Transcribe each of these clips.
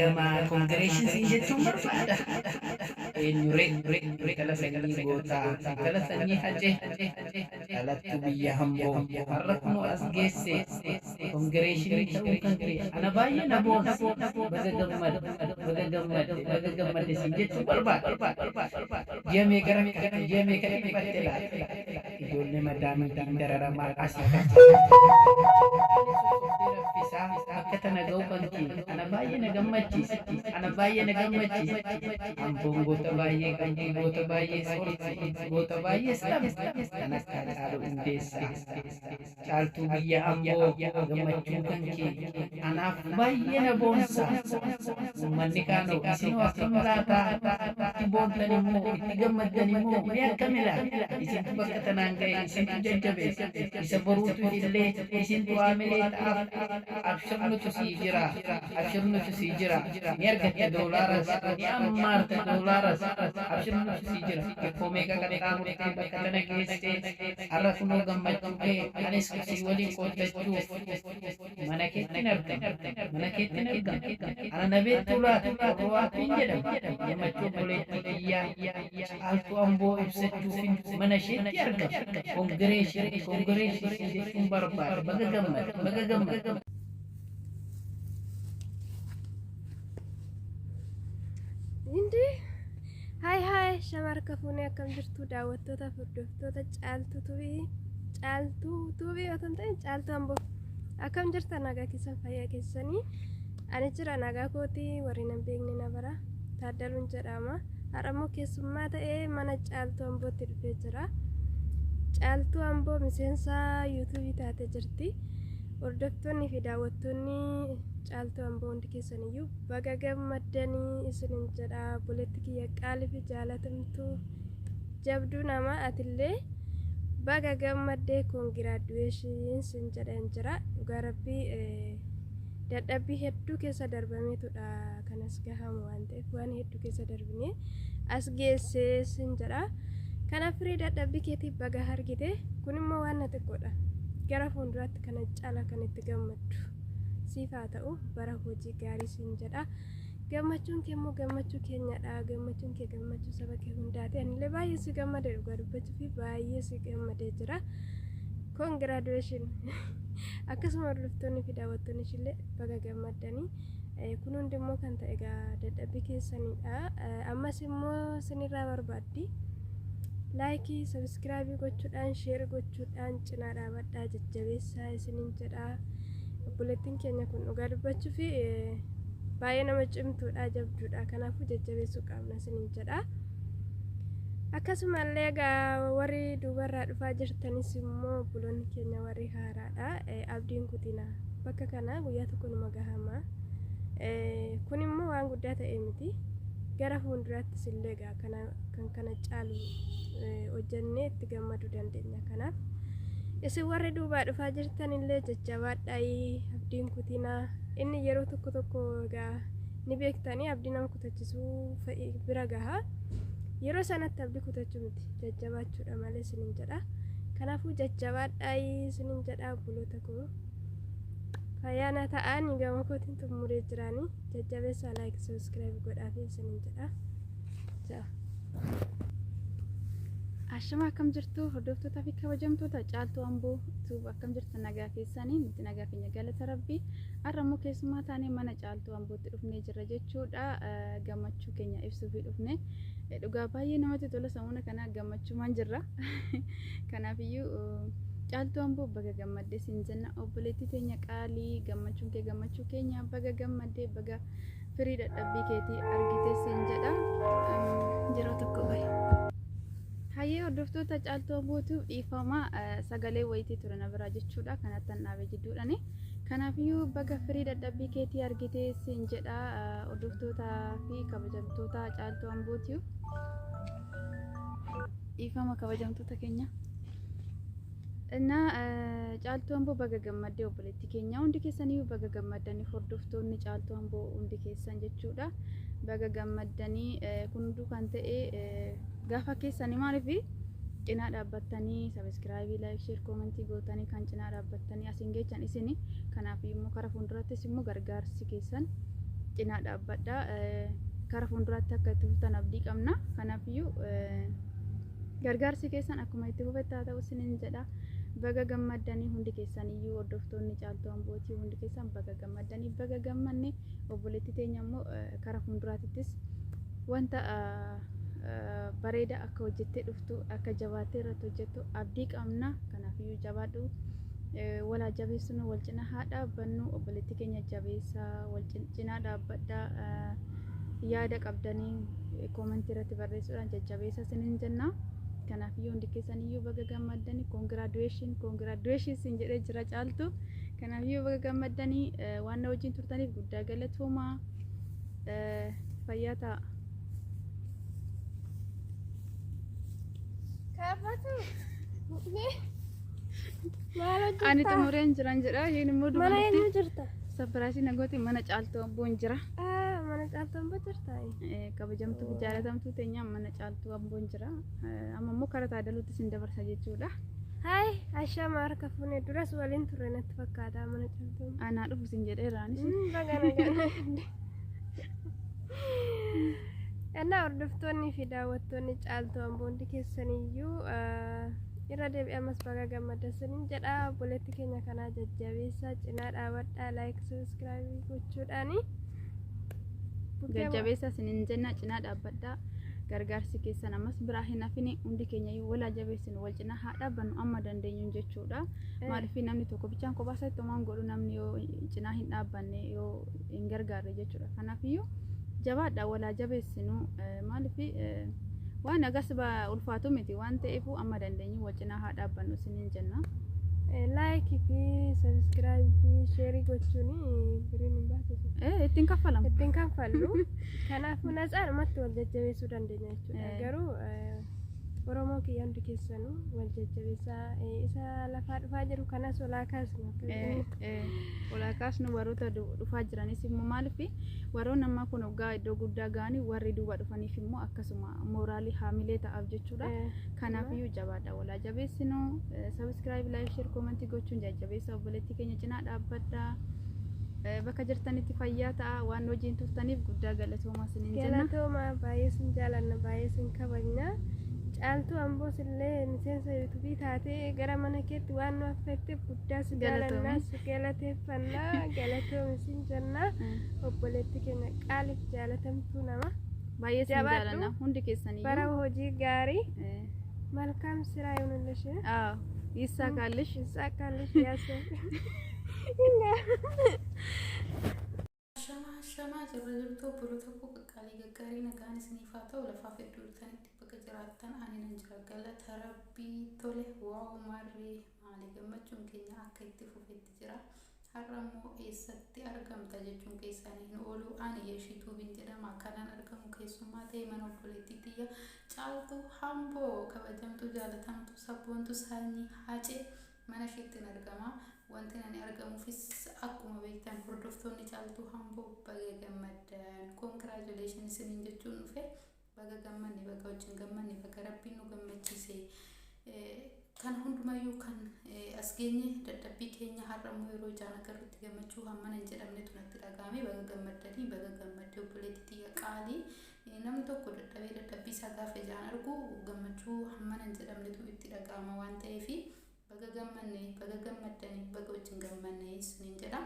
gama congregation jechuun barbaada. Eenyuree kala sanyii gootaa kala sanyii hajee kalatti biyya hamboo har'a kunoo as geesse congregationii ta'uu kan kee ana baay'ee na boonsa baga gammadde siin jechuun barbaada. Ji'a meeqa dhiphatte laata ijoollee madaamiitiin dararamaa asii akka tana ga'u kan kee ana baay'ee na gammachiisa. Amboon goota baay'ee qabdi, goota baay'ee soorti, goota baay'ee slabi kan akka Caaluu Hundeessaa, Caaltuu biyya Amboo gammachuu kan kee anaaf baay'ee na boonsa. Uummanni kaanoo isinoo akkam laataa itti boontan immoo itti gammaddan immoo mee akkami laata isintu bakka tanaan ga'e isintu jajjabeessa isa boruutu illee isintu waamilee ta'aaf abshirnutu sii jira ni argatte doolaaras ni ammaarte doolaaras abshirnutu sii jira ikkoo meeqa qaxxaamurtee bakka tana geessee har'a kunoo gammachuu kee anis sii waliin qoodachuuf mana keettiin argama ana na beektu laata rowaappiin jedhama gammachuu boleettii biyyaa Caaltuu Amboo ibsachuuf mana isheetti argama kongireeshinii jechuun barbaada baga gammada. Indi hai shamarka fuunee akkam jirtu daawwattoota hordoftoota Caaltuu tuubii otoo hin ta'in Caaltuu Amboo akkam jirtan nagaa keessan fayyaa keessanii ani jira nagaa kootii warri nan beekne na bara Taaddaluun jedhama har'ammoo keessummaa ta'ee mana Caaltuu Ambootti dhufee jira. Caaltuu Amboo miseensa yuutuubii taatee jirti. Hordoftoonni fi daawwattoonni Caaltuu Amboo hundi keessaniyyuu baga gammaddanii isinin jedha. Buletti kiyya qaalii fi jaalatamtuu jabduu nama atillee baga gammaddee koongiraaduweeshinii sin jedhan jira. Dhugaa rabbii dadhabbii hedduu keessa darbameetudha kanas gahamu waan ta'eef waan hedduu keessa darbinee as geessee sin jedha. Kana firii dadhabbii keetiif baga hargite kun immoo waan na xiqqoodha. Gara fuulduraatti kana caala kan itti gammaddu siif haa ta'u bara hojii gaarii sin jedha. Gammachuun kee immoo gammachuu keenyadha. Gammachuun kee gammachuu saba kee hundaati. Anillee baay'ee si gammade dhugaa dubbachuu fi baay'ee si gammadee jira. Congratulations. Akkasuma hordoftoonni fi daawwattoonni ishillee baga gammaddanii. Kun hundi immoo kan ta'e egaa dadhabbii keessanidha. Ammas immoo sinirraa barbaaddi. Laayikii, sabiskiraabii gochuudhaan, sheer gochuudhaan cinaa dhaabadhaa jajjabeessaa isinin jedha. Obboleettiin keenya kun dhugaa dubbachuu fi baay'ee nama cimtuudha, jabduudha. Kanaafuu jajjabeessuu qabna isinin jedha. Akkasumallee egaa warri duubarraa dhufaa jirtanis immoo obboloonni keenya warri haaraadha. Abdiin kutina bakka kana guyyaa tokko numa gahama. Kun immoo waan guddaa ta'e miti. Gara fuulduraattis illee egaa kan kana caalu hojjannee itti gammaduu dandeenya. Kanaaf isin warri duubaa dhufaa jirtan illee jajjabaadhaa. Abdiin kutinaa inni yeroo tokko egaa ni beektanii abdii nama kutachisuu bira gaha. Yeroo sanatti abdii kutachuu miti jajjabaachuudha malee isinin jedha. Kanaafuu jajjabaadhaa isinin jedha obboloota koo. Fayyaana ta'an gama kootiin xumuree jiraanii jajjabeessaa laayik sabiskiraayib godhaa fi isinin jedha. Ashama akkam jirtu hordoftoota fi kabajamtoota Caaltuu Amboo tuuba akkam jirtan nagaa keessanii nuti nagaa keenya galata rabbii. Har'a immoo keessummaa taanee mana Caaltuu Ambootti dhufnee jirra jechuudha. Gammachuu keenya ibsuuf dhufne. Dhugaa baay'ee namatti tola sammuu kana gammachuumaan jirra. Kanaafiyyuu Caaltuu Amboo baga gammaddee siin jenna. Obboleettii teenya qaalii gammachuun kee gammachuu keenya baga gammaddee baga firii dadhabbii keetii argitee siin jedha. Yeroo tokko bahe. Hayyee hordoftoota Caaltuu Ambootiif dhiifama sagalee wayitii ture na biraa jechuudha. Kanattan dhaabee jidduudhani. Kanaafiyyuu baga firii dadhabbii keetii argitee siin jedha. Hordoftootaa fi kabajamtoota Caaltuu Ambootiif dhiifama kabajamtoota keenya. እና Caaltuu Amboo baga gammaddee obboleettii keenya hundi keessanii baga gammaddanii hordoftoonni Caaltuu Amboo hundi keessan jechuudha. Baga gammaddanii kun hunduu kan ta'e gaafa keessanii maaliif cinaa dhaabbattanii sabiskiraayibii laayik sheer koomentii gootanii kan cinaa dhaabbattanii asiin geechan isini. Kanaaf immoo karaa fuuldurattis immoo gargaarsi keessan cinaa dhaabbadha. Kara fuulduraatti akka itti fuftan abdii qabna. Kanaafiyyuu gargaarsi keessan akkuma itti fufetti haa ta'u isiniin jedha. Baga gammaddanii hundi keessaniyyuu hordoftoonni Caaltuu Ambootii hundi keessan baga gammaddanii baga gammanne. Obboleettii teenya immoo kara fuulduraattis wanta bareeda akka hojjettee dhuftu akka jabaattee irratti hojjettu abdii qabna. Kanaafiyyuu jabaadhu. Walaa jabeessuun wal cina haa dhaabbannu. Obboleettii keenya jabeessaa wal cinaa dhaabbadha. Yaada qabdanii koomentii irratti barreessuudhaan jajjabeessa isiniin jenna. Kanaafiyyuu hundi keessaniyyuu baga gammaddanii congratulations sin jedhee jira Caaltuu. Kanaafiyyuu baga gammaddanii waan na wajjin turtaniif guddaa galatoomaa. Fayyaa ta'a. Ani xumureen jiran jedha. Isheen immoo jirta? Saffaraasii nagooti mana Caaltuu Amboon jira. Mana Caaltuu Amboo jirta? Kabajamtuu fi jaalatamtuu teenya mana Caaltuu Amboon jira. Amma immoo karaa Taadaluutti sin dabarsa jechuudha. Hai, ashama harka fuunee duras waliin turre natti fakkaata mana Caaltuu. Anaa dhufu sin jedheeraanis. Ennaa hordoftoonni fi daawwattoonni Caaltuu Amboo hundi keessaniyyuu irra deebi'amas baga gammaddanii jedha. Obboleettii keenya kanaa jajjabeessaa cinaa dhaabadhaa like subscribe gochuudhaani. Jajjabeessaa isiniin jenna cinaa dhaabbadhaa. Gargaarsi keessan ammas biraa hin hafine hundi keenya walaa jabeessinu wal cinaa haa dhaabbannu amma dandeenyuun jechuudha. Maaliif namni tokko bichaan kophaa isaatti homaan godhu namni yoo cinaa hin dhaabbanne yoo hin gargaarre jechuudha. Kanaafiyyuu jabaadhaa walaa jabeessinu maaliif waan agas ulfaatu miti waan ta'eef amma dandeenyu wal cinaa haa dhaabbannu isiniin jenna. Like fi subscribe fi share gochuun biriin hin baasisu. Ittiin kaffalamu. Ittiin kaffallu. Kanaafuu nacaadhumatti wal jajjabeessuu dandeenya jechuudha. Garuu Oromoo kiyya hundi keessanuu wal jajjabeessaa isa lafaa dhufaa jiru kanas olaa kaasnu. Olaa kaasnu warroota dhufaa jiranis immoo maaliif warroonni ammaa kun waggaa iddoo guddaa ga'anii warri duuba dhufaniif immoo akkasuma mooraalii haamilee ta'aaf jechuudha. Kanaafiyyuu jabaadha walaa jabeessinu subscribe like share comment gochuun jajjabeessa obboleettii keenya cinaa dhaabbadha. Bakka jirtanitti fayyaa ta'a waan wajjin turtaniif guddaa galatoomaa isiniin jenna. Galatoomaa baay'ee sin jaalanna baay'ee sin kabajna. Caaltuu Amboos illee miseensa yuutuubii taatee gara mana keetti waan nu affeetteef guddaa si jaalannaa si galateeffannaa galatoomi sin jenna. Obboleettii keenya qaaliif jaalatamtuu nama. Baay'ee sin jaalanna hundi keessanii. Bara hojii gaarii. Malkaam siraa ይሁንልሽ። ይሳካልሽ ይሳካልሽ ያሰብ Shama jirra jirtu buru tokko qaqqaalii gaggaarii nagaan isiniif haa ta'u lafaaf hedduu dhufanitti bakka jiraattan ani nan jira galata rabbii tole waa'u marree maali gammachuun keenya akka itti fufetti jira har'a immoo eessatti argamta jechuun keessanii hin oolu ani yeeshituu bin jedhama kanaan argamu keessummaa ta'e mana obboleettii xiyya Caaltuu Amboo kabajamtuu jaalatamtuu sabboontuu sanyii haacee mana isheetti argama. Wanti ani argamuufis akkuma beektan hordoftoonni Caaltuu Amboo baga gammaddan congratulations isiniin jechuun dhufe baga gammanne baga wajjin gammanne baga rabbiin nu gammachiise kan hundumayyuu kan as geenye dadhabbii keenya har'a immoo yeroo ijaan agarrutti gammachuu hammana hin jedhamnetu natti dhagahame baga gammaddanii baga gammadde obboleettii xiyya qaalii namni tokko dadhabbii isaa gaafa ijaan argu gammachuu hammana hin jedhamnetu itti dhagahama waan ta'eef baga gammanne baga gammaddanii baga wajjin gammanne isiniin jedha.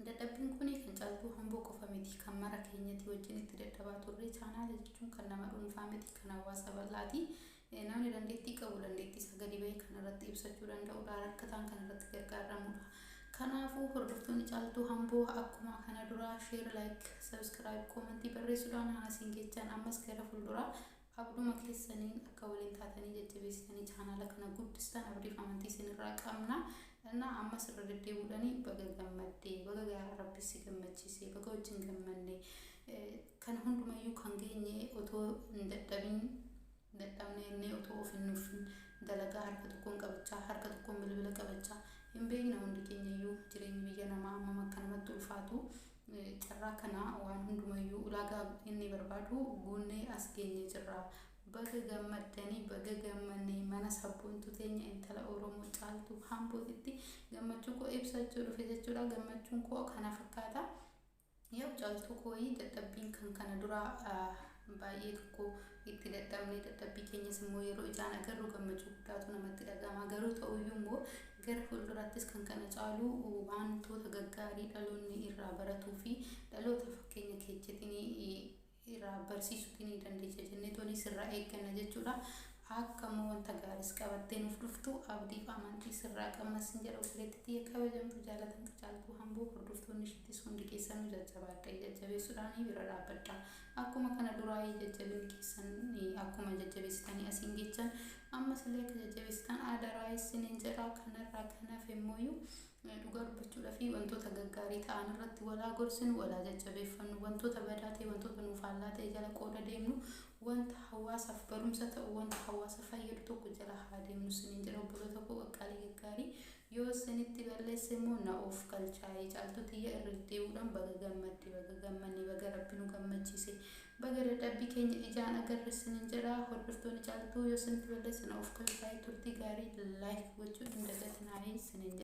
Dadhabbiin kun kan Caaltuu Amboo qofa miti kan mara keenyatti wajjin itti dadhabaa turre chaanaala jechuun kan nama dhuunfaa miti kan hawaasa bal'aati. Namni dandeettii qabu dandeettii isa gadi bahee kan irratti ibsachuu danda'udha rakkataan kan irratti gargaaramudha. Kanaafuu hordoftoonni Caaltuu Amboo akkuma kana dura share like subscribe commentii barreessuudhaan haasiin jechaan ammas gara fuulduraa abduma keessaniin akka waliin taatanii jajjabeessitanii chaanaala kana guddistan abdiif amantii isinirraa qabna. Ammas irra deddeebi'uudhaanii baga gammaddee baga rabbi si gammachiisee baga wajjin gammanne kan hundumayyuu kan geenye otoo hin dadhabne otoo of hin nuufin dalagaa harka tokkoon qabachaa harka tokkoon bilbila qabachaa hin beekna hundi keenyayyuu jireenyi biyya namaa amma akka namatti ulfaatu. Carraa kana waan hundumayyuu ulaagaa inni barbaadu guunnee as geenye jirra. Baga gammaddanii baga gammanne mana sabboontuu teenya intala Oromoo Caaltuu Ambootitti gammachuu koo ibsachuu dhufe jechuudha. Gammachuun koo kana fakkaata. Yoo caaltuu kooyi dadhabbiin kan kana dura baay'ee tokko itti dadhabnee dadhabbii keenyas immoo yeroo ijaan agarru gammachuu guddaatu namatti dhagahama. Garuu ta'uyyuu immoo gara fuuldurattis kan kana caalu wantoota gaggaarii dhaloonni irraa baratuu fi dhaloota fakkeenya keechetiin irraa barsiisuutiin dandeessa jennee tonis irraa eegganna jechuudha. Akka immoo wanta gaaris qabattee nuuf dhuftu abdii fi amantii sirraa qabnas hin jedhu fireetti xiyya kabajamtu jaalatan caaltuu hambuu hordoftoonni ishittis hundi keessanuu jajjabaadha jajjabeessuudhaan bira dhaabbadha. Akkuma kana duraa jajjabin keessan akkuma jajjabeessitanii asiin gechan ammas illee akka jajjabeessitan aadaraa isiniin jedha. Kanarraa kanaaf immoo dhugaa dubbachuudhaa fi wantoota gaggaarii ta'an irratti walaa gorsinu walaa jajjabeeffannu wantoota badaa ta'e wantoota nuuf faallaa ta'e jala qooda deemnu wanta hawaasaaf barumsa ta'u wanta hawaasa fayyadu tokko jala haa deemnu isiniin jedha. Obboloota koo qaqqaalii gaggaarii yoo isinitti balleesse immoo na of galchaa'ee caaltuu xiyya irra deebi'uudhaan baga gammadde baga gammanne baga rabbi nu gammachiise baga dadhabbii keenya ijaan agarre isiniin jedha. Hordoftoonni caaltuu yoo isinitti balleesse na of galchaa'ee turtii gaarii laayik gochuu hin dagatinaa isiniin jedha.